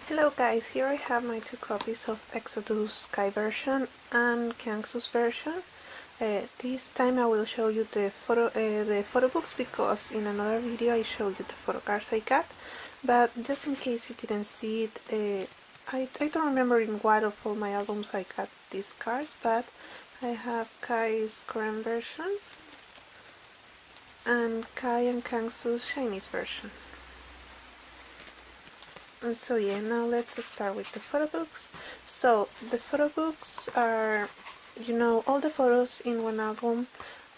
Hello guys, here I have my two copies of Exodus Kai version and Kangsu's version. This time I will show you the photo books because in another video I showed you the photo cards I got, but just in case you didn't see it, I don't remember in what of all my albums I got these cards, but I have Kai's Korean version and Kai and Kangsu's Chinese version. And so yeah, now let's start with the photo books. So the photo books are, all the photos in one album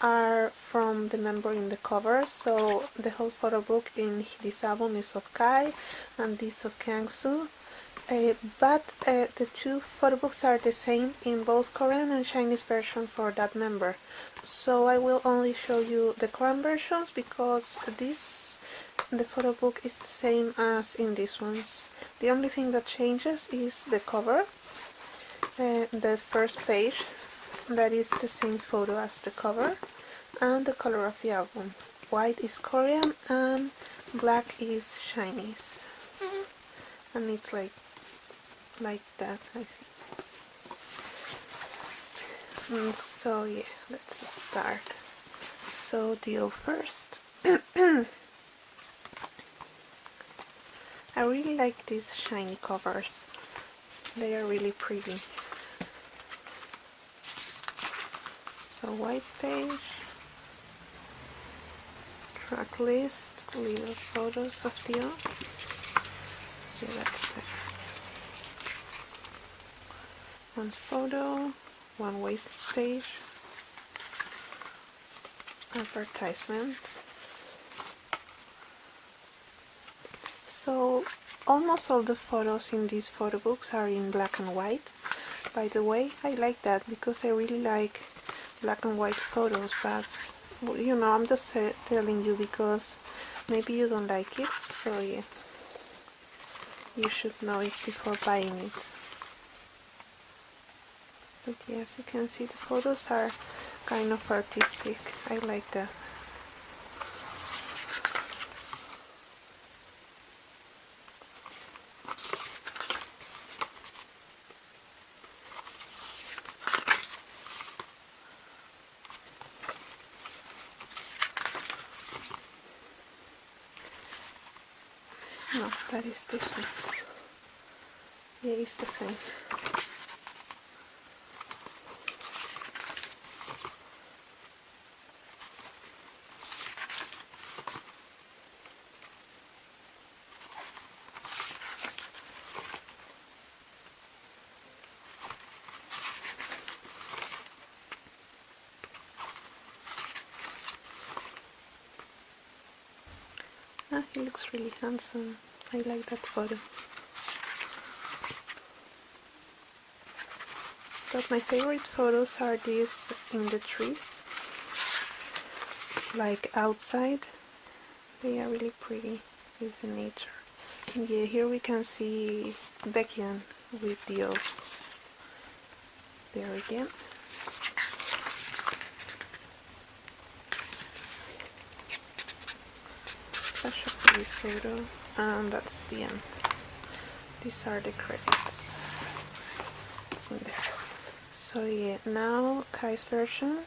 are from the member in the cover. So the whole photo book in this album is of Kai and this of Kangsu. But the two photo books are the same in both Korean and Chinese version for that member. So I will only show you the Korean versions because the photo book is the same as in these ones. The only thing that changes is the cover. The first page, that is the same photo as the cover, and the color of the album. White is Korean and black is Chinese. And it's like that, I think. And so yeah, let's start. So DO first. I really like these shiny covers. They are really pretty. So white page, track list, little photos of DO. Yeah, that's better. One photo, one waist page, advertisement. So almost all the photos in these photo books are in black and white. By the way, I like that because I really like black and white photos, but I'm just telling you because maybe you don't like it, so yeah, you should know it before buying it. But yeah, as you can see, the photos are kind of artistic. I like that. No, that is this one. Yeah, it's the same. He looks really handsome. I like that photo. But my favorite photos are these in the trees, like outside. They are really pretty with the nature. And yeah, here we can see Baekhyun with DO. There again. Such a pretty photo, and that's the end. These are the credits in there. So yeah, now Kai's version.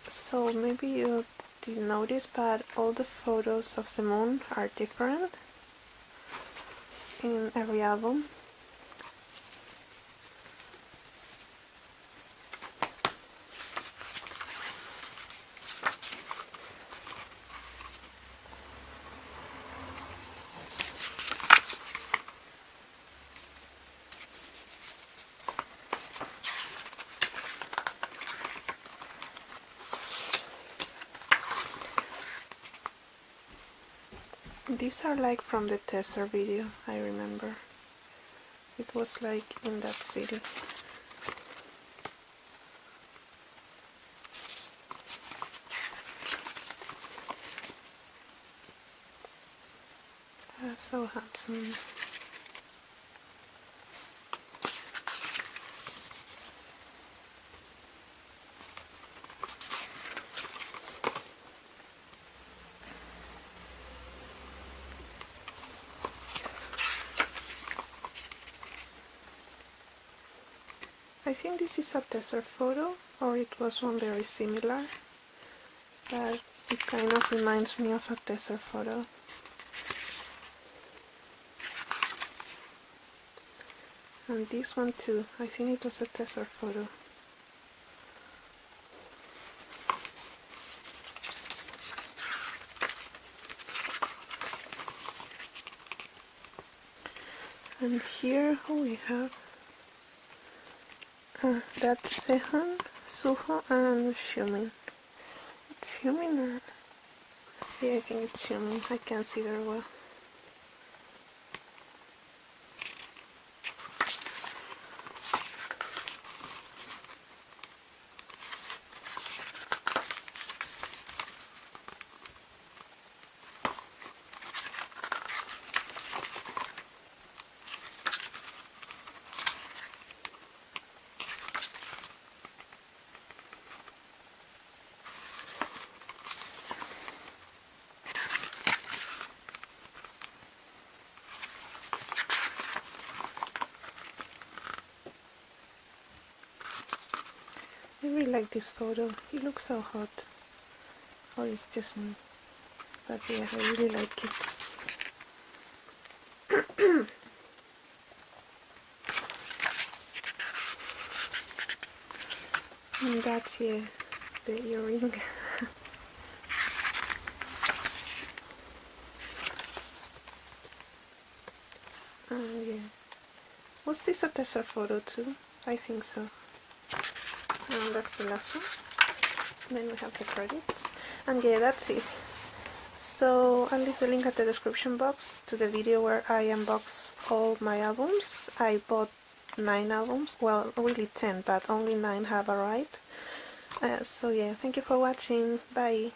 So maybe you didn't notice, but all the photos of the moon are different in every album. These are like from the teaser video, I remember. It was like in that city. So handsome. I think this is a teaser photo, or it was one very similar, but it kind of reminds me of a teaser photo. And this one too, I think it was a teaser photo. And here we have that's Sehun, Suho, and Xiumin. It's Xiumin or... yeah, I think it's Xiumin. I can't see very well. I really like this photo. He looks so hot. Or it's just me. But yeah, I really like it. And that's, yeah, the earring. And yeah. Was this a teaser photo too? I think so. And that's the last one. Then we have the credits. And yeah, that's it. So I'll leave the link at the description box to the video where I unbox all my albums. I bought 9 albums, well really 10, but only 9 have arrived. So yeah, thank you for watching, bye!